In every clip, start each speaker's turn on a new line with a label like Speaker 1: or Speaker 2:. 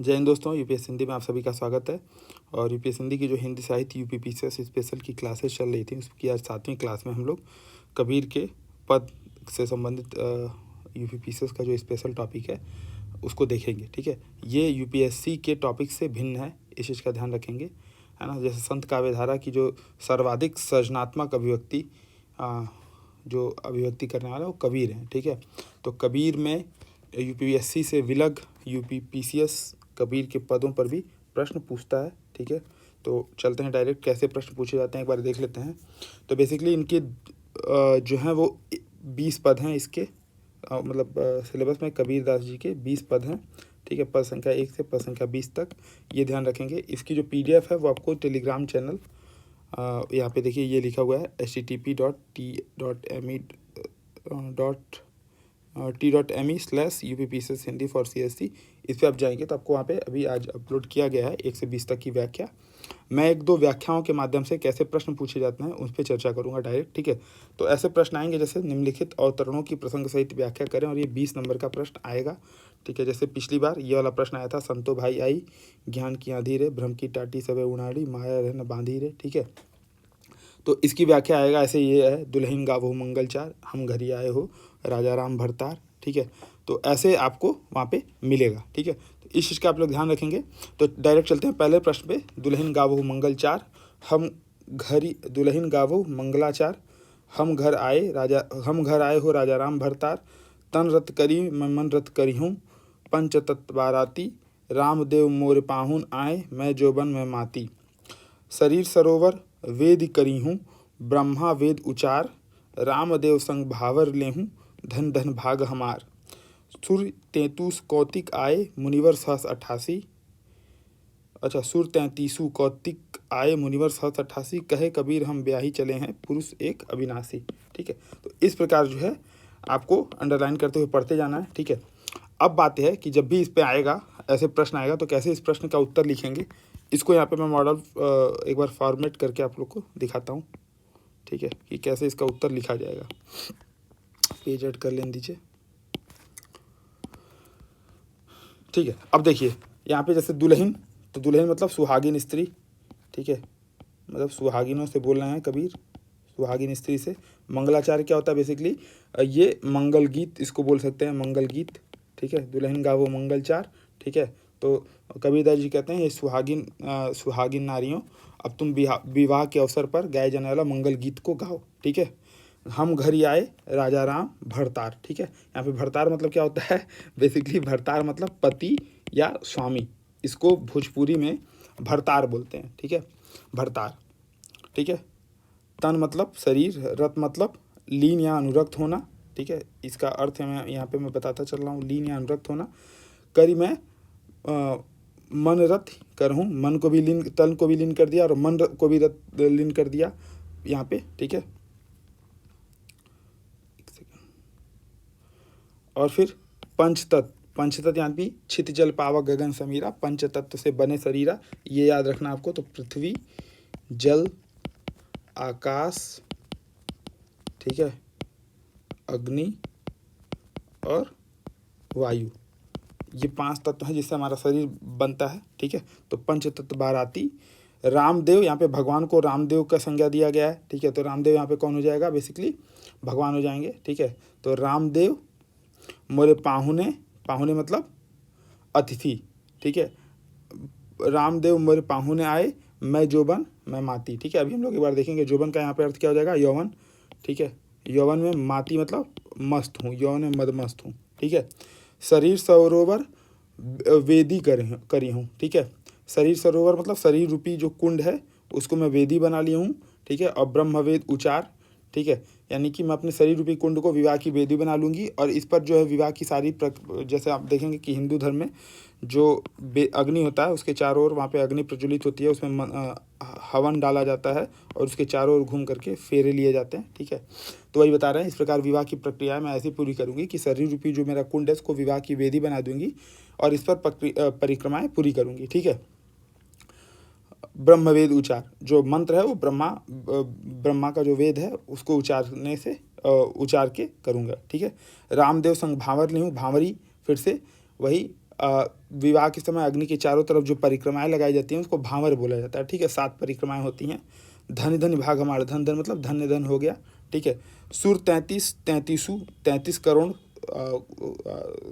Speaker 1: जय हिंद दोस्तों, यूपीएससी हिंदी में आप सभी का स्वागत है। और यूपीएससी हिंदी की जो हिंदी साहित्य यूपीपीसीएस स्पेशल की क्लासेस चल रही थी, उसकी आज 7वीं क्लास में हम लोग कबीर के पद से संबंधित यूपीपीसीएस का जो स्पेशल टॉपिक है उसको देखेंगे। ठीक है, ये यूपीएससी के टॉपिक से भिन्न है, इस चीज़ का ध्यान रखेंगे, है ना। जैसे संत काव्यधारा की जो सर्वाधिक सृजनात्मक अभिव्यक्ति जो अभिव्यक्ति करने वाला वो कबीर हैं। ठीक है, तो कबीर में यूपीएससी से विलग यूपीपीसीएस कबीर के पदों पर भी प्रश्न पूछता है। ठीक है, तो चलते हैं डायरेक्ट कैसे प्रश्न पूछे जाते हैं एक बार देख लेते हैं। तो बेसिकली इनके जो हैं वो 20 पद हैं इसके, मतलब सिलेबस में कबीर दास जी के 20 पद हैं। ठीक है, पद संख्या 1 से पद संख्या 20 तक ये ध्यान रखेंगे। इसकी जो PDF है वो आपको टेलीग्राम चैनल यहाँ पे देखिए ये लिखा हुआ है http://t.me/UPPCS हिंदी फॉर CSC। इस पर आप जाएंगे तो आपको वहाँ पे अभी आज अपलोड किया गया है 1 से 20 तक की व्याख्या। मैं 1-2 व्याख्याओं के माध्यम से कैसे प्रश्न पूछे जाते हैं उस पर चर्चा करूँगा डायरेक्ट। ठीक है, तो ऐसे प्रश्न आएंगे जैसे निम्नलिखित अवतरणों की प्रसंग सहित व्याख्या करें, और ये 20 नंबर का प्रश्न आएगा। ठीक है, जैसे पिछली बार ये वाला प्रश्न आया था, संतो भाई आई ज्ञान की आंधी रे, भ्रम की टाटी सबे उड़ाड़ी, माया रहन बांधी रे। ठीक है, तो इसकी व्याख्या आएगा ऐसे, ये है दुल्हन गावो मंगल चार, हम घरी आए हो राजा राम भरतार। ठीक है, तो ऐसे आपको वहाँ पे मिलेगा। ठीक है, तो इस चीज़ का आप लोग ध्यान रखेंगे। तो डायरेक्ट चलते हैं पहले प्रश्न पे। दुल्हन गावो मंगल चार, हम घरी दुल्हन गावो मंगलाचार, हम घर आए हो राजा राम भरतार, तन रत करी मैं मन रत करी हूँ, पंच तत्व बाराती, रामदेव मोर पाहुन आए मैं जोबन में माती, शरीर सरोवर वेद करी हूँ, ब्रह्मा वेद उचार, रामदेव संग भावर ले हूँ, धन धन भाग हमार, सुर 33 कौतिक आए मुनिवर सहस 88। अच्छा, सुर 33 कौतिक आए मुनिवर सहस 88, कहे कबीर हम ब्याही चले हैं पुरुष एक अविनाशी। ठीक है, तो इस प्रकार जो है आपको अंडरलाइन करते हुए पढ़ते जाना है। ठीक है, अब बात है कि जब भी इस पे आएगा, ऐसे प्रश्न आएगा, तो कैसे इस प्रश्न का उत्तर लिखेंगे, इसको यहाँ पे मैं मॉडल एक बार फॉर्मेट करके आप लोग को दिखाता हूँ। ठीक है, कि कैसे इसका उत्तर लिखा जाएगा। पेज ऐड कर लेने दीजिए। ठीक है, अब देखिए यहाँ पे जैसे दुल्हन, तो दुल्हन मतलब सुहागिन स्त्री। ठीक है, मतलब सुहागिनों से बोल रहे हैं कबीर, सुहागिन स्त्री से। मंगलाचार क्या होता है, बेसिकली ये मंगल गीत इसको बोल सकते हैं, मंगल गीत। ठीक है, दुल्हन गावो मंगलचार। ठीक है, तो कबीरदास जी कहते हैं ये सुहागिन नारियों, अब तुम विवाह के अवसर पर गाए जाने वाला मंगल गीत को गाओ। ठीक है, हम घर ही आए राजा राम भरतार। ठीक है, यहाँ पे भरतार मतलब क्या होता है, बेसिकली भरतार मतलब पति या स्वामी, इसको भोजपुरी में भरतार बोलते हैं। ठीक है, भरतार। ठीक है, तन मतलब शरीर, रत मतलब लीन या अनुरक्त होना। ठीक है, इसका अर्थ है मैं यहाँ पे मैं बताता चल रहा हूँ, लीन या अनुरक्त होना। करी मैं मन रत कर हूँ, मन को भी लीन, तन को भी लीन कर दिया और मन को भी रत लीन कर दिया यहाँ पे। ठीक है, और फिर पंचतत्व यहाँ भी छित जल पावक गगन समीरा, पंच तत्व से बने शरीरा, ये याद रखना आपको। तो पृथ्वी, जल, आकाश, ठीक है, अग्नि और वायु, ये 5 तत्व हैं जिससे हमारा शरीर बनता है। ठीक है, तो पंच तत्व बाराती। रामदेव, यहाँ पे भगवान को रामदेव का संज्ञा दिया गया है। ठीक है, तो रामदेव यहाँ पे कौन हो जाएगा, बेसिकली भगवान हो जाएंगे। ठीक है, तो रामदेव मोरे पाहुने, पाहुने मतलब अतिथि। ठीक है, रामदेव मोरे पाहुने आए मैं जोबन मैं माती। ठीक है, अभी हम लोग एक बार देखेंगे जोबन का यहाँ पे अर्थ क्या हो जाएगा, यौवन। ठीक है, यौवन में माती मतलब मस्त हूँ, यौवन में मदमस्त हूँ। ठीक है, शरीर सरोवर वेदी करी हूँ। ठीक है, शरीर सरोवर मतलब शरीर रूपी जो कुंड है उसको मैं वेदी बना लिया हूँ। ठीक है, और ब्रह्मवेद उचार। ठीक है, यानी कि मैं अपने शरीर रूपी कुंड को विवाह की वेदी बना लूँगी, और इस पर जो है विवाह की सारी जैसे आप देखेंगे कि हिंदू धर्म में जो अग्नि होता है उसके चारों ओर वहाँ पे अग्नि प्रज्वलित होती है, उसमें हवन डाला जाता है और उसके चारों ओर घूम करके फेरे लिए जाते हैं। ठीक है, तो वही बता रहे हैं, इस प्रकार विवाह की प्रक्रिया मैं ऐसी पूरी करूँगी कि शरीर रूपी जो मेरा कुंड है उसको विवाह की वेदी बना दूंगी और इस पर परिक्रमाएँ पूरी करूँगी। ठीक है, ब्रह्मवेद उचार, जो मंत्र है वो ब्रह्मा का जो वेद है उसको उचारने से उचार के करूँगा। ठीक है, रामदेव संग भावर नहीं हूँ, भावरी फिर से वही विवाह के समय अग्नि के चारों तरफ जो परिक्रमाएं लगाई जाती हैं उसको भांवर बोला जाता है, ठीक है। 7 परिक्रमाएं होती हैं। धन धन भाग हमारा, धन धन मतलब धन्य धन हो गया, ठीक है। सुर 33 33 33 करोड़,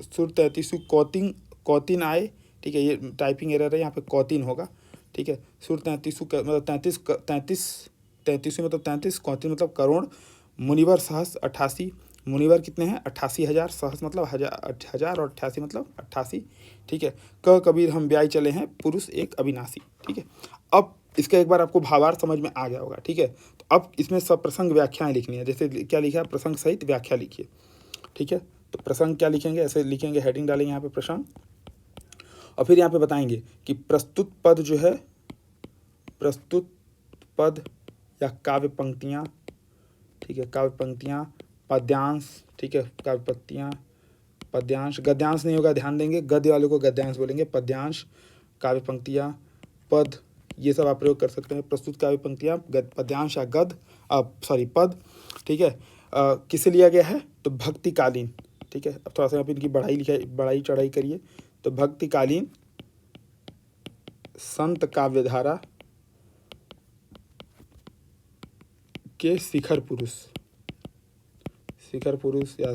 Speaker 1: सुर 33 कौतिन कौतिन आए, ठीक है। ये टाइपिंग एरर है, यहाँ पे कौतिन होगा, ठीक है। सुर 33 मतलब 33 मतलब 33, कौतिन मतलब करोड़। मुनिवर सहस 88, मुनिवर कितने हैं 88,000, सहस मतलब हजार और 88 मतलब 88, ठीक है। कबीर हम ब्याह चले हैं, पुरुष एक अविनाशी, ठीक है। अब इसका एक बार आपको भावार्थ समझ में आ गया होगा, ठीक है। तो अब इसमें सब प्रसंग व्याख्याएं लिखनी है, जैसे क्या लिखा है, प्रसंग सहित व्याख्या लिखिए, ठीक है। तो प्रसंग क्या लिखेंगे, ऐसे लिखेंगे, हेडिंग डालेंगे यहाँ पे प्रसंग, और फिर यहाँ पे बताएंगे कि प्रस्तुत पद जो है, प्रस्तुत पद या काव्य पंक्तियाँ, ठीक है, काव्य पंक्तियाँ, पद्यांश, ठीक है, काव्य पंक्तियाँ, पद्यांश, गद्यांश नहीं होगा, ध्यान देंगे, गद्य वालों को गद्यांश बोलेंगे, पद्यांश, काव्य पंक्तियाँ, पद, ये सब आप प्रयोग कर सकते हैं। प्रस्तुत काव्य पंक्तियाँ, पद्यांश या पद, ठीक है। किसे लिया गया है, तो भक्तिकालीन, ठीक है। अब थोड़ा सा आप इनकी बढ़ाई चढ़ाई करिए, तो भक्तिकालीन संत काव्यधारा के शिखर पुरुष या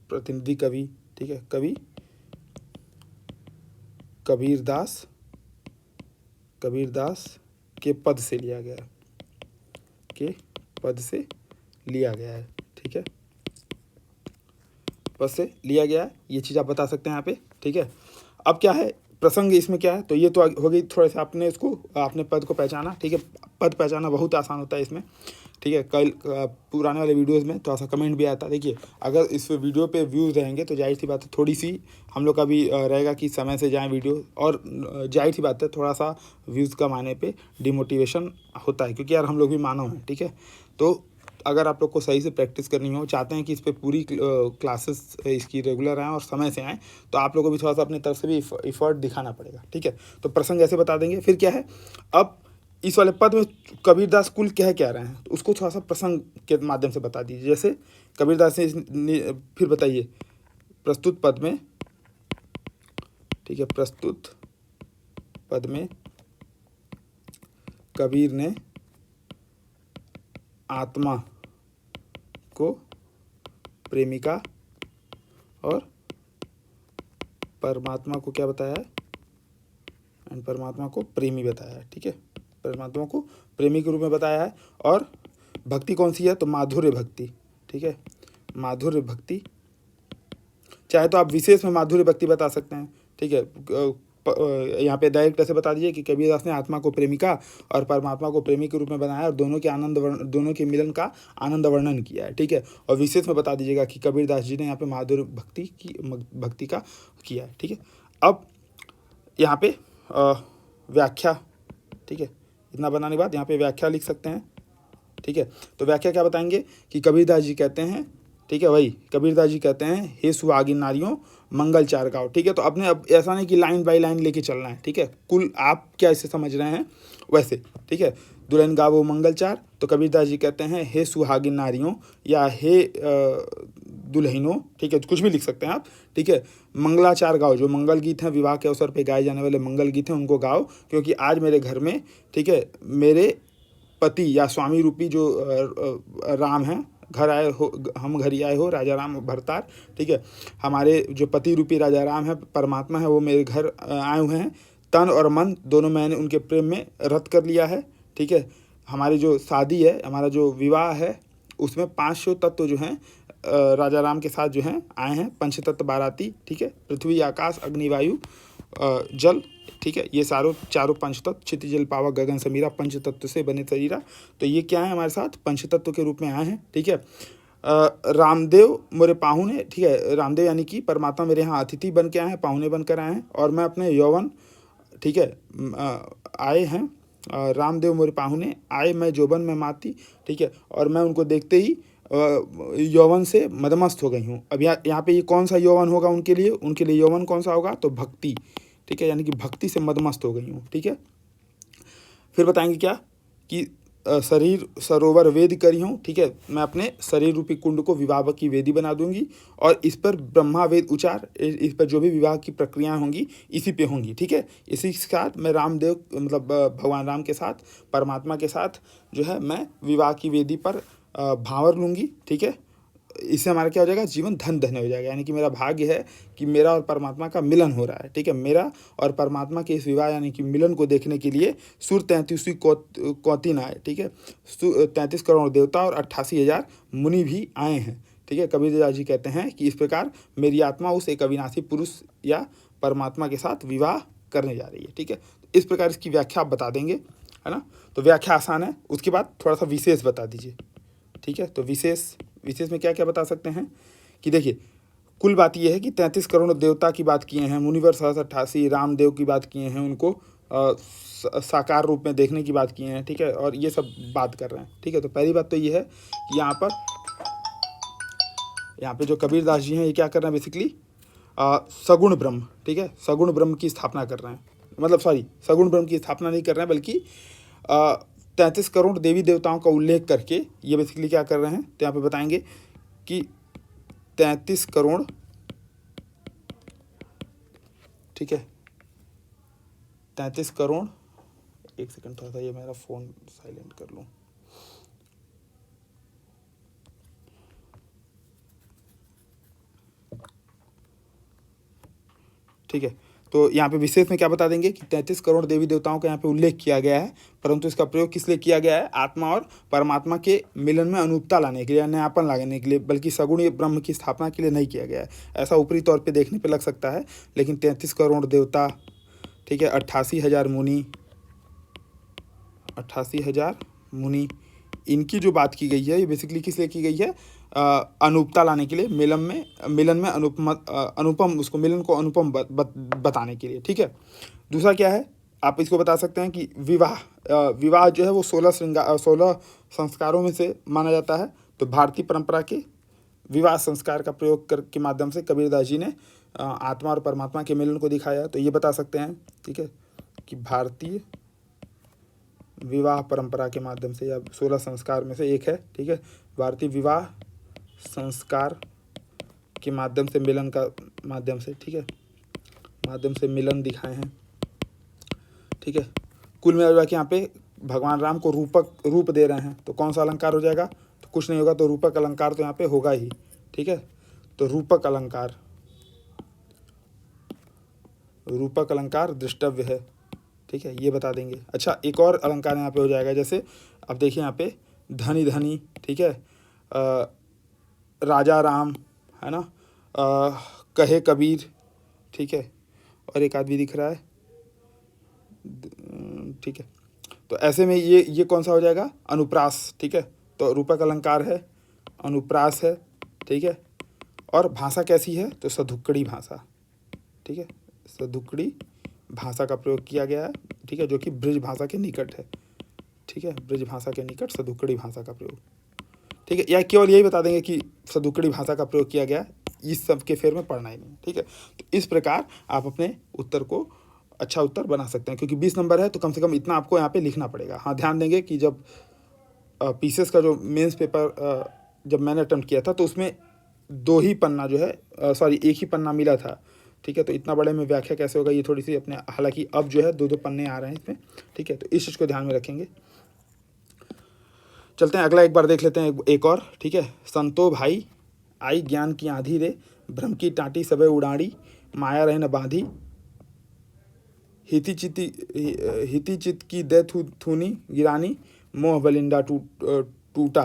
Speaker 1: प्रतिनिधि कवि, ठीक है, कवि कबीरदास के पद से लिया गया है, ठीक है, पद से लिया गया है, ये चीज़ आप बता सकते हैं यहाँ पे, ठीक है। अब क्या है प्रसंग, इसमें क्या है, तो ये तो हो गई थोड़ा सा आपने पद को पहचाना, ठीक है। पद पहचाना बहुत आसान होता है इसमें, ठीक है। कल पुराने वाले वीडियोस में थोड़ा सा कमेंट भी आता है, देखिए अगर इस वीडियो पे व्यूज़ रहेंगे तो जाहिर सी बात है थोड़ी सी हम लोग का भी रहेगा कि समय से जाएं वीडियो, और जाहिर सी बात है थोड़ा सा व्यूज़ कम आने पे डिमोटिवेशन होता है, क्योंकि यार हम लोग भी मानव हैं, ठीक है। तो अगर आप लोग को सही से प्रैक्टिस करनी हो, चाहते हैं कि इस पर पूरी क्लासेस इसकी रेगुलर आएँ और समय से आएँ, तो आप लोगों को भी थोड़ा सा अपनी तरफ से भी इफ़र्ट दिखाना पड़ेगा, ठीक है। तो प्रसंग ऐसे बता देंगे, फिर क्या है, अब इस वाले पद में कबीरदास कुल कह रहे हैं, तो उसको थोड़ा सा प्रसंग के माध्यम से बता दीजिए। जैसे कबीरदास ने फिर बताइए, प्रस्तुत पद में, ठीक है, प्रस्तुत पद में कबीर ने आत्मा को प्रेमिका और परमात्मा को क्या बताया है, एंड परमात्मा को प्रेमी बताया है, ठीक है। परमात्मा को प्रेमी के रूप में बताया है, और भक्ति कौन सी है, तो माधुर्य भक्ति, ठीक है, माधुर्य भक्ति, चाहे तो आप विशेष में माधुर्य भक्ति बता सकते हैं, ठीक है। यहाँ पे डायरेक्ट ऐसे बता दीजिए कि कबीरदास ने आत्मा को प्रेमिका और परमात्मा को प्रेमी के रूप में बनाया, और दोनों के मिलन का आनंद वर्णन किया है, ठीक है। और विशेष में बता दीजिएगा कि कबीरदास जी ने यहाँ पे माधुर्य भक्ति का किया है, ठीक है। अब यहाँ पे व्याख्या, ठीक है, इतना बनाने के बाद यहाँ पे व्याख्या लिख सकते हैं, ठीक है। तो व्याख्या क्या बताएंगे कि कबीरदास जी कहते हैं, ठीक है, वही कबीरदास जी कहते हैं, हे सुहागिन नारियों मंगल चार गाओ, ठीक है। तो अपने अब ऐसा नहीं कि लाइन बाय लाइन लेके चलना है, ठीक है, कुल आप क्या इसे समझ रहे हैं वैसे, ठीक है। दुल्हन गावो मंगल चार, तो कबीरदास जी कहते हैं हे सुहागिन नारियों या हे दुल्हनों, ठीक है, कुछ भी लिख सकते हैं आप, ठीक है। मंगलाचार गाओ, जो मंगल गीत हैं, विवाह के अवसर पे गाए जाने वाले मंगल गीत हैं, उनको गाओ, क्योंकि आज मेरे घर में, ठीक है, मेरे पति या स्वामी रूपी जो राम हैं घर आए हो, हम घर ही आए हो, राजा राम भरतार, ठीक है। हमारे जो पति रूपी राजा राम है, परमात्मा है, वो मेरे घर आए हुए हैं, तन और मन दोनों मैंने उनके प्रेम में रत कर लिया है, ठीक है। हमारी जो शादी है, हमारा जो विवाह है, उसमें 500 तत्व जो हैं राजा राम के साथ जो हैं आए हैं, पंचतत्व बाराती, ठीक है। पृथ्वी आकाश अग्नि वायु जल, ठीक है, ये चारों पंचतत्व, क्षिति जल पावक गगन समीरा, पंचतत्व से बने शरीरा, तो ये क्या है हमारे साथ पंचतत्व के रूप में आए हैं, ठीक है। रामदेव मोरे पाहुने, ठीक है, रामदेव यानी कि परमात्मा मेरे यहाँ अतिथि बन के आए हैं, पाहुने बनकर आए हैं, और मैं अपने यौवन, ठीक है, आए हैं, रामदेव मोरे पाहुने आए, मैं जोबन में माती, ठीक है, और मैं उनको देखते ही यौवन से मदमस्त हो गई हूँ। अब यहाँ पे ये कौन सा यौवन होगा उनके लिए यौवन कौन सा होगा, तो भक्ति, ठीक है, यानी कि भक्ति से मदमस्त हो गई हूँ, ठीक है। फिर बताएंगे क्या कि शरीर सरोवर वेद करी हूँ, ठीक है, मैं अपने शरीर रूपी कुंड को विवाह की वेदी बना दूंगी और इस पर ब्रह्मा वेद उच्चार, इस पर जो भी विवाह की प्रक्रियाएं होंगी इसी पे होंगी, ठीक है। इसी के साथ मैं रामदेव मतलब भगवान राम के साथ, परमात्मा के साथ जो है मैं विवाह की वेदी पर भांवर लूँगी, ठीक है। इससे हमारा क्या हो जाएगा, जीवन धन धन्य हो जाएगा, यानी कि मेरा भाग्य है कि मेरा और परमात्मा का मिलन हो रहा है, ठीक है। मेरा और परमात्मा के इस विवाह यानी कि मिलन को देखने के लिए सुर 33वीं कौतिन आए, ठीक है। 33 करोड़ देवता और 88,000 मुनि भी आए हैं, ठीक है। कबीरदास जी कहते हैं कि इस प्रकार मेरी आत्मा उस एक अविनाशी पुरुष या परमात्मा के साथ विवाह करने जा रही है, ठीक है। इस प्रकार इसकी व्याख्या आप बता देंगे, है ना। तो व्याख्या आसान है, उसके बाद थोड़ा सा विशेष बता दीजिए, ठीक है। तो विशेष में क्या क्या बता सकते हैं कि देखिए, कुल बात यह है कि 33 करोड़ देवता की बात किए हैं, मुनिवर 88 रामदेव की बात किए हैं, उनको साकार रूप में देखने की बात किए हैं, ठीक है, और ये सब बात कर रहे हैं, ठीक है। तो पहली बात तो ये है कि यहाँ पे जो कबीरदास जी हैं ये क्या कर रहे हैं, बेसिकली सगुण ब्रह्म, ठीक है, सगुण ब्रह्म की स्थापना कर रहे हैं, मतलब सगुण ब्रह्म की स्थापना नहीं कर रहे हैं, बल्कि 33 करोड़ देवी देवताओं का उल्लेख करके ये बेसिकली क्या कर रहे हैं, तो यहाँ पे बताएंगे कि 33 करोड़, ठीक है, 33 करोड़, एक सेकंड थोड़ा सा ये मेरा फ़ोन साइलेंट कर लूँ, ठीक है। तो यहाँ पे विशेष में क्या बता देंगे कि 33 करोड़ देवी देवताओं का यहाँ पे उल्लेख किया गया है, परंतु इसका प्रयोग किस लिए किया गया है, आत्मा और परमात्मा के मिलन में अनुपता लाने के लिए, नयापन लाने के लिए, बल्कि सगुण ब्रह्म की स्थापना के लिए नहीं किया गया है। ऐसा ऊपरी तौर पे देखने पे लग सकता है, लेकिन 33 करोड़ देवता, ठीक है, 88,000 मुनि, 88,000 मुनि, इनकी जो बात की गई है ये बेसिकली किस लिए की गई है, अनुपता लाने के लिए, मिलन में अनुपम उसको मिलन को अनुपम बताने के लिए, ठीक है। दूसरा क्या है, आप इसको बता सकते हैं कि विवाह जो है वो 16 संस्कारों में से माना जाता है। तो भारतीय परंपरा के विवाह संस्कार का प्रयोग के माध्यम से कबीरदास जी ने आत्मा और परमात्मा के मिलन को दिखाया। तो ये बता सकते हैं, ठीक है, कि भारतीय विवाह परंपरा के माध्यम से, या 16 संस्कार में से एक है, ठीक है, भारतीय विवाह संस्कार के माध्यम से, मिलन का माध्यम से, ठीक है, माध्यम से मिलन दिखाए हैं, ठीक है। कुल मिला के यहाँ पे भगवान राम को रूप दे रहे हैं, तो कौन सा अलंकार हो जाएगा, तो कुछ नहीं होगा, तो रूपक अलंकार तो यहाँ पे होगा ही, ठीक है। तो रूपक अलंकार दृष्टव्य है, ठीक है, ये बता देंगे। अच्छा, एक और अलंकार यहाँ पे हो जाएगा, जैसे अब देखिए यहाँ पे धनी धनी, ठीक है, राजा राम, है ना, कहे कबीर, ठीक है, और एक आदमी दिख रहा है, ठीक है। तो ऐसे में ये कौन सा हो जाएगा, अनुप्रास, ठीक है। तो रूपक अलंकार है, अनुप्रास है, ठीक है। और भाषा कैसी है, तो सधुक्कड़ी भाषा, ठीक है, सधुक्कड़ी भाषा का प्रयोग किया गया है, ठीक है, जो कि ब्रज भाषा के निकट है, ठीक है, ब्रज भाषा के निकट सधुक्कड़ी भाषा का प्रयोग, ठीक है। या केवल यही बता देंगे कि सधुक्कड़ी भाषा का प्रयोग किया गया, इस सब के फेर में पढ़ना ही नहीं, ठीक है। तो इस प्रकार आप अपने उत्तर को अच्छा उत्तर बना सकते हैं, क्योंकि 20 नंबर है तो कम से कम इतना आपको यहाँ पे लिखना पड़ेगा। हाँ, ध्यान देंगे कि जब पीसीएस का जो मेंस पेपर जब मैंने अटेम्प्ट किया था तो उसमें 2 ही पन्ना जो है, एक ही पन्ना मिला था, ठीक है। तो इतना बड़े में व्याख्या कैसे होगा, ये थोड़ी सी अपने, हालांकि अब जो है 2 पन्ने आ रहे हैं इसमें, ठीक है। तो इस चीज़ को ध्यान में रखेंगे। चलते हैं अगला एक बार देख लेते हैं, एक और, ठीक है। संतो भाई आई ज्ञान की आंधी रे, भ्रम की टाटी सबे उड़ाड़ी, माया रहे न बांधी, हिति चित की दे थूनी गिरानी, मोह बलिंडा टूटा,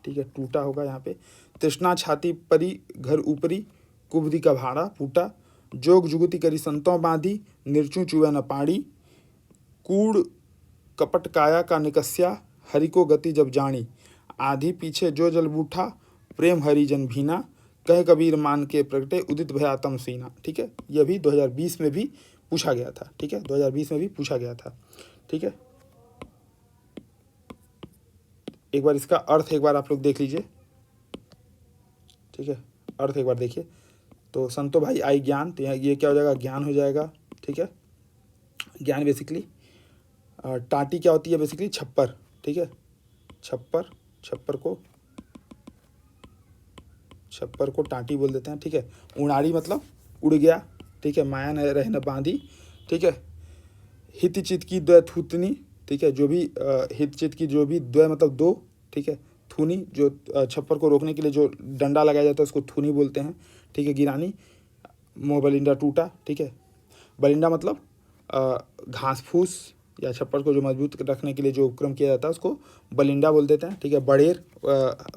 Speaker 1: ठीक है, टूटा होगा यहाँ पे। तृष्णा छाती परी घर ऊपरी, कुबदी का भाड़ा फूटा, जोग जुगती करी संतों बांधी, निर्चू चुआ न पाड़ी, कूड़ कपट काया का निकस्या, हरि को गति जब जानी, आधी पीछे जो जल बूठा, प्रेम हरि जन भीना, कह कबीर मान के प्रगटे, उदित भयातम सीना, ठीक है। यह भी 2020 में भी पूछा गया था, ठीक है, 2020 में भी पूछा गया था, ठीक है। एक बार इसका अर्थ एक बार आप लोग देख लीजिए, ठीक है, अर्थ एक बार देखिए। तो संतो भाई आई ज्ञान, तो ये क्या हो जाएगा, ज्ञान हो जाएगा, ठीक है। ज्ञान बेसिकली, टाटी क्या होती है, बेसिकली छप्पर, ठीक है, छप्पर, छप्पर को टाटी बोल देते हैं, ठीक है। उड़ारी मतलब उड़ गया, ठीक है। माया न रह न बांधी, ठीक है। हित चित की द्वय थूतनी, ठीक है। जो भी हित चित की जो भी द्वय मतलब दो, ठीक है। थूनी जो छप्पर को रोकने के लिए जो डंडा लगाया जाता है उसको थूनी बोलते हैं, ठीक है। गिरानी, मोह बलिंडा टूटा, ठीक है। बलिंडा मतलब घास फूस या छप्पर को जो मजबूत रखने के लिए जो उपक्रम किया जाता है उसको बलिंडा बोल देते हैं, ठीक है। बड़ेर,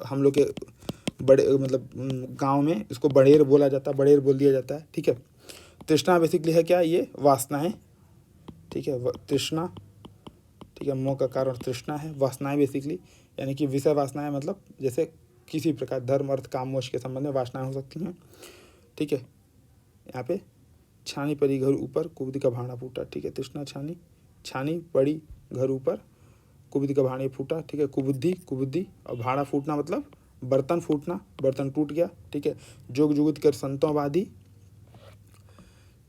Speaker 1: हम लोग के बड़े मतलब गांव में इसको बड़ेर बोला जाता है, बड़ेर बोल दिया जाता है, ठीक है। तृष्णा बेसिकली है क्या, ये वासनाएं, ठीक है। तृष्णा, ठीक है। मोह का कारण तृष्णा है। वासनाएं बेसिकली यानी कि विषय वासनाएं, मतलब जैसे किसी प्रकार धर्म अर्थ काम मोक्ष के संबंध में वासनाएं हो सकती हैं, ठीक है। यहाँ पे छानी पड़ी घर ऊपर, कुबुद्धि का भाना फूटा, ठीक है। तृष्णा छानी, छानी पड़ी घर ऊपर, कुबुद्धि का भाना फूटा, ठीक है। कुबुद्धि और भाना फूटना मतलब बर्तन फूटना, बर्तन टूट गया, ठीक है। जोग जुगुत कर संतों बाधी,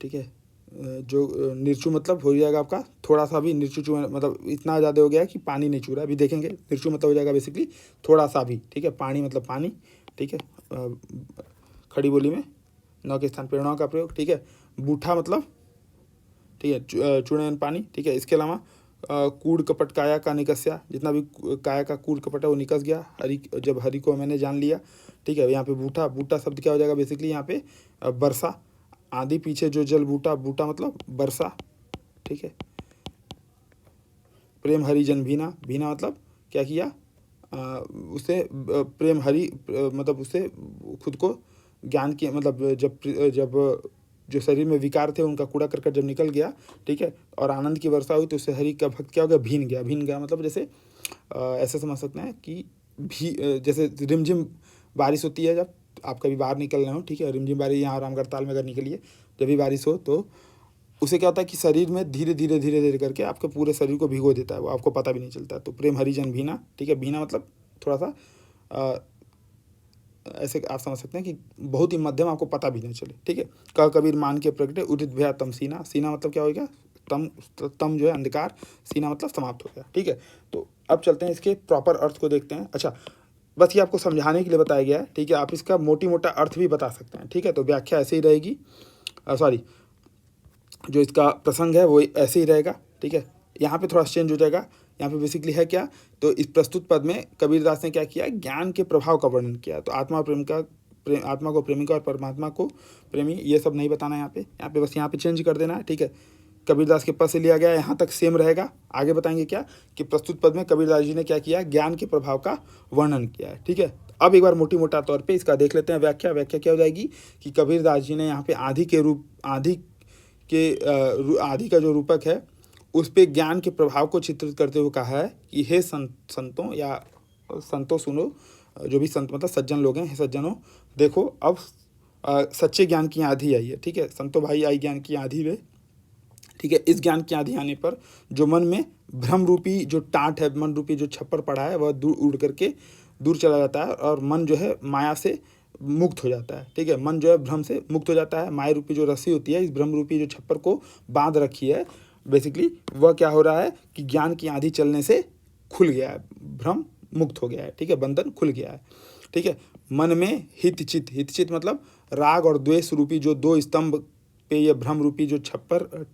Speaker 1: ठीक है। जो निर्चु मतलब हो जाएगा आपका थोड़ा सा भी, निर्चु मतलब इतना ज़्यादा हो गया कि पानी नहीं चू रहा, अभी देखेंगे। निर्चु मतलब हो जाएगा बेसिकली थोड़ा सा भी, ठीक है। पानी मतलब पानी, ठीक है। खड़ी बोली में नौ के स्थान पर णौ का प्रयोग, ठीक है। बूठा मतलब, ठीक है, चूड़न पानी, ठीक है। इसके अलावा कूड़ कपट काया का निकस्या, जितना भी काया का कूड़ कपट है वो निकस गया, जब हरि को मैंने जान लिया, ठीक है। यहाँ पे बूठा, बूटा शब्द क्या हो जाएगा बेसिकली यहाँ पे वर्षा, आदि पीछे जो जल बूटा, बूटा मतलब वर्षा, ठीक है। प्रेम हरिजन भीना, भीना मतलब क्या किया, उसे प्रेम हरि मतलब उसे खुद को ज्ञान की मतलब जब जो शरीर में विकार थे उनका कूड़ा करकट जब निकल गया, ठीक है, और आनंद की वर्षा हुई तो उससे हरि का भक्त क्या हो गया, भीन गया। भीन गया मतलब जैसे ऐसे समझ सकते हैं कि जैसे रिमझिम बारिश होती है जब आप कभी बाहर निकल रहे हो, ठीक है। रिमझिम बारिश यहाँ रामगढ़ताल में अगर निकलिए, जब भी बारिश हो तो उसे क्या होता है कि शरीर में धीरे धीरे करके आपके पूरे शरीर को भिगो देता है, वो आपको पता भी नहीं चलता। तो प्रेम हरिजन भीना, ठीक है। भीना मतलब थोड़ा सा ऐसे आप समझ सकते हैं कि बहुत ही मध्यम, आपको पता भी नहीं चले, ठीक है। क कबीर मान के प्रगटे उदित भया तम सीना, सीना मतलब क्या हो गया, तम जो है अंधकार, सीना मतलब समाप्त हो गया, ठीक है। तो अब चलते हैं इसके प्रॉपर अर्थ को देखते हैं। अच्छा, बस ये आपको समझाने के लिए बताया गया है, ठीक है। आप इसका मोटी मोटा अर्थ भी बता सकते हैं, ठीक है। तो व्याख्या ऐसे ही रहेगी, सॉरी जो इसका प्रसंग है वो ऐसे ही रहेगा, ठीक है। यहाँ पे थोड़ा चेंज हो जाएगा। यहाँ पे बेसिकली है क्या, तो इस प्रस्तुत पद में कबीरदास ने क्या किया, ज्ञान के प्रभाव का वर्णन किया। तो आत्मा आत्मा को प्रेमी का और परमात्मा को प्रेमी, ये सब नहीं बताना है यहाँ पे बस यहाँ पे चेंज कर देना है, ठीक है। कबीरदास के पद से लिया गया, यहाँ तक सेम रहेगा। आगे बताएंगे क्या कि प्रस्तुत पद में कबीरदास जी ने क्या किया, ज्ञान के प्रभाव का वर्णन किया है, ठीक है। अब एक बार मोटी मोटा तौर पे इसका देख लेते हैं व्याख्या। व्याख्या क्या हो जाएगी कि कबीरदास जी ने यहाँ पे आदि का जो रूपक है उस पे ज्ञान के प्रभाव को चित्रित करते हुए कहा है कि हे संतों या संतों सुनो, जो भी संत मतलब सज्जन लोग हैं, हे सज्जनों देखो, अब सच्चे ज्ञान की आंधी आई है, ठीक है। संतों भाई आई ज्ञान की आंधी में, ठीक है। इस ज्ञान की आंधी आने पर जो मन में भ्रम रूपी जो टाट है, मन रूपी जो छप्पर पड़ा है, वह दूर उड़ करके दूर चला जाता है और मन जो है माया से मुक्त हो जाता है, ठीक है। मन जो है भ्रम से मुक्त हो जाता है। माया रूपी जो रस्सी होती है, इस भ्रम रूपी जो छप्पर को बांध रखी है, बेसिकली वह क्या हो रहा है कि ज्ञान की आंधी चलने से खुल गया है, भ्रम मुक्त हो गया है, ठीक है। बंधन खुल गया है, ठीक है। मन में हित चित मतलब राग और द्वेष रूपी जो दो स्तंभ पे ये भ्रम रूपी जो छप्पर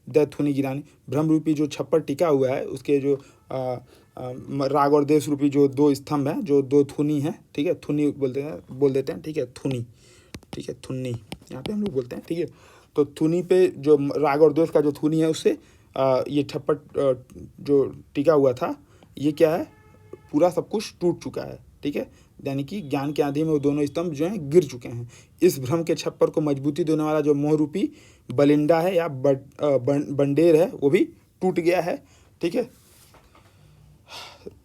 Speaker 1: दैथुनी गिरानी, भ्रम रूपी जो छप्पर टिका हुआ है, उसके जो राग और द्वेष रूपी जो दो स्तंभ हैं, जो दो थुनी है, ठीक है। थुनी बोल देते हैं, ठीक है। थुनी, ठीक है। थुन्नी यहाँ पे हम लोग बोलते हैं, ठीक है। तो थुनी पे जो राग और द्वेष का जो थुनी है उससे ये छप्पर जो टिका हुआ था, ये क्या है, पूरा सब कुछ टूट चुका है, ठीक है। यानी कि ज्ञान के आंधी में वो दोनों स्तंभ जो हैं गिर चुके हैं। इस भ्रम के छप्पर को मजबूती देने वाला जो मोह रूपी बलिंडा है या बंडेर है वो भी टूट गया है, ठीक है।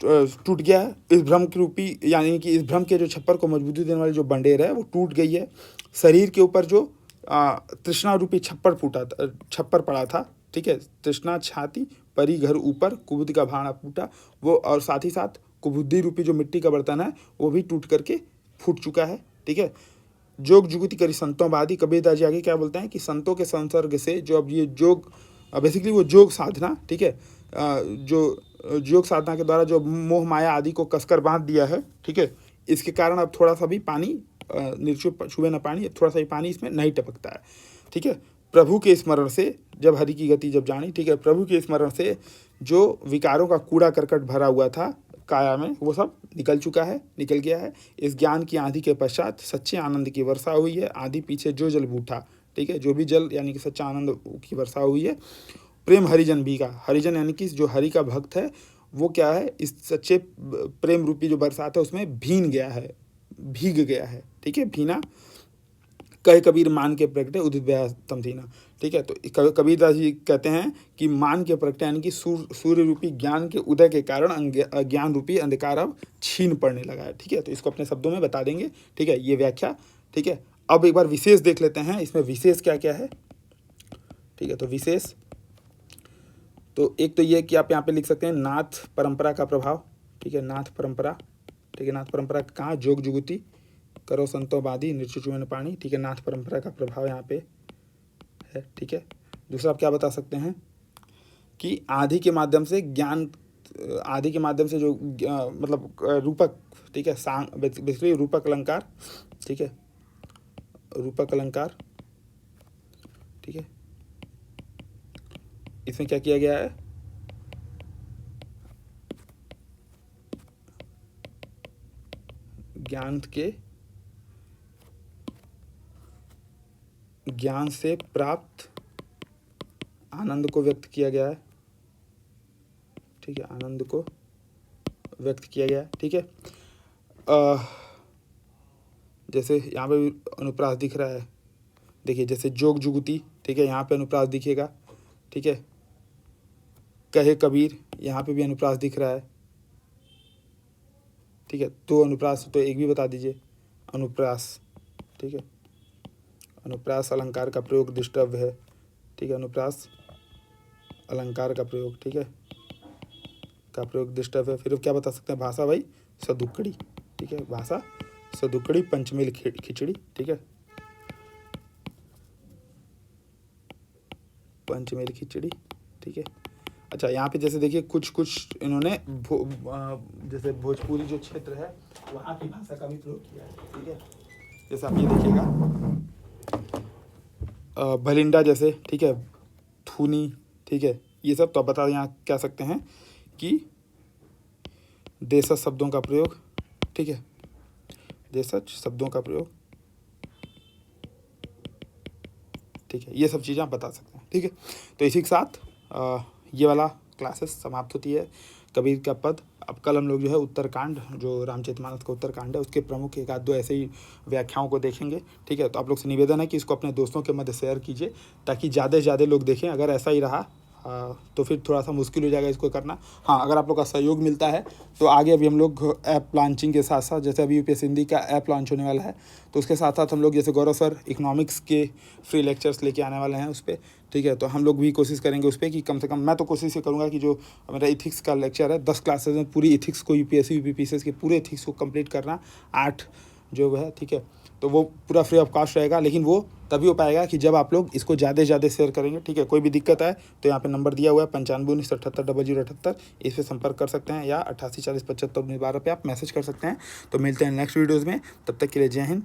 Speaker 1: टूट गया है इस भ्रम के रूपी, यानी कि इस भ्रम के जो छप्पर को मजबूती देने वाली जो बंडेर है वो टूट गई है। शरीर के ऊपर जो तृष्णा रूपी छप्पर पड़ा था, ठीक है। तृष्णा छाती परी घर ऊपर, कुबुद्धि का भाना फूटा, वो और साथ ही साथ कुबुद्धि रूपी जो मिट्टी का बर्तन है वो भी टूट करके फूट चुका है, ठीक है। जोग जुगति करी संतों बादी, कबीरदास जी आगे क्या बोलते हैं कि संतों के संसर्ग से जो अब ये जोग बेसिकली वो जोग साधना, ठीक है, जो योग साधना के द्वारा जो मोह माया आदि को कसकर बांध दिया है, ठीक है, इसके कारण अब थोड़ा सा भी पानी छुए न पानी, थोड़ा सा भी पानी इसमें नहीं टपकता है, ठीक है। प्रभु के स्मरण से जब हरि की गति जब जानी, ठीक है, प्रभु के स्मरण से जो विकारों का कूड़ा करकट भरा हुआ था काया में, वो सब निकल चुका है, निकल गया है। इस ज्ञान की आंधी के पश्चात सच्चे आनंद की वर्षा हुई है। आंधी पीछे जो जल बूठा, ठीक है, जो भी जल यानी कि सच्चा आनंद की वर्षा हुई है। प्रेम हरिजन भी का, हरिजन यानी कि जो हरि का भक्त है वो क्या है, इस सच्चे प्रेम रूपी जो बरसात है उसमें भीन गया है, भीग गया है, ठीक है। भीना कहे कबीर मान के प्रगटे उदित तम थीना, ठीक है। तो कबीरदास जी कहते हैं कि मान के प्रगटे यानी कि सूर्य रूपी ज्ञान के उदय के कारण अज्ञान रूपी अंधकार अब छीन पड़ने लगा है, ठीक है। तो इसको अपने शब्दों में बता देंगे, ठीक है, ये व्याख्या, ठीक है। अब एक बार विशेष देख लेते हैं, इसमें विशेष क्या क्या है, ठीक है। तो विशेष तो एक तो ये कि आप यहाँ पे लिख सकते हैं नाथ परंपरा का प्रभाव, ठीक है, नाथ परंपरा, ठीक है। नाथ परंपरा कहाँ, जोग जुगुती करो संतो बाधी निर्चुचुमन पानी, ठीक है। नाथ परंपरा का प्रभाव यहाँ पे है, ठीक है। दूसरा आप क्या बता सकते हैं कि आदि के माध्यम से ज्ञान, आदि के माध्यम से जो मतलब रूपक, ठीक है, सांग बेसिकली रूपक अलंकार, ठीक है, रूपक अलंकार, ठीक है। इसमें क्या किया गया है, ज्ञान से प्राप्त आनंद को व्यक्त किया गया है, ठीक है, आनंद को व्यक्त किया गया है, ठीक है। जैसे यहाँ पे अनुप्रास दिख रहा है, देखिए, जैसे जोग जुगुती, ठीक है, यहाँ पे अनुप्रास दिखेगा, ठीक है। कहे कबीर, यहाँ पे भी अनुप्रास दिख रहा है, ठीक है। दो अनुप्रास तो एक भी बता दीजिए, अनुप्रास, ठीक है। अनुप्रास अलंकार का प्रयोग दृष्टव्य है, ठीक है, अनुप्रास अलंकार का प्रयोग, ठीक है, का प्रयोग दृष्टव्य है। फिर क्या बता सकते हैं, भाषा भाई सदुक्कड़ी, ठीक है, भाषा सदुक्कड़ी पंचमेल खिचड़ी, ठीक है, पंचमेल खिचड़ी, ठीक है। अच्छा, यहाँ पे जैसे देखिए कुछ कुछ इन्होंने जैसे भोजपुरी जो क्षेत्र है वहाँ की भाषा का भी प्रयोग किया है, ठीक है। जैसे आप ये देखिएगा भलिंडा जैसे, ठीक है, थूनी, ठीक है, ये सब। तो आप बता यहाँ कह सकते हैं कि देशज शब्दों का प्रयोग, ठीक है, देशज शब्दों का प्रयोग, ठीक है, ये सब चीज़ें आप बता सकते हैं, ठीक है। तो इसी के साथ ये वाला क्लासेस समाप्त होती है, कबीर का पद। अब कल हम लोग जो है उत्तरकांड, जो रामचरितमानस का उत्तरकांड है, उसके प्रमुख एक आध दो ऐसे ही व्याख्याओं को देखेंगे, ठीक है। तो आप लोग से निवेदन है कि इसको अपने दोस्तों के मध्य शेयर कीजिए ताकि ज़्यादा से ज़्यादा लोग देखें। अगर ऐसा ही रहा तो फिर थोड़ा सा मुश्किल हो जाएगा इसको करना। हाँ, अगर आप लोग का सहयोग मिलता है तो आगे अभी हम लोग ऐप लॉन्चिंग के साथ साथ, जैसे अभी यूपीएससी हिंदी का ऐप लॉन्च होने वाला है, तो उसके साथ साथ हम लोग जैसे गौरव सर इकोनॉमिक्स के फ्री लेक्चर्स लेके आने वाले हैं उस पर, ठीक है। तो हम लोग भी कोशिश करेंगे उस पर कि कम से कम, मैं तो कोशिश ये करूँगा कि जो मेरा इथिक्स का लेक्चर है 10 क्लासेज में पूरी इथिक्स को, यूपीएससी यूपीपीसीएस के पूरे इथिक्स को कंप्लीट करना, 8 जो है, ठीक है। तो वो पूरा फ्री ऑफ कॉस्ट रहेगा, लेकिन वो तभी हो पाएगा कि जब आप लोग इसको ज़्यादा से ज़्यादा शेयर करेंगे, ठीक है। कोई भी दिक्कत आए तो यहाँ पे नंबर दिया हुआ है 9519780078, इस पर संपर्क कर सकते हैं, या 88407512 पे आप मैसेज कर सकते हैं। तो मिलते हैं नेक्स्ट वीडियोज़ में, तब तक के लिए जय हिंद।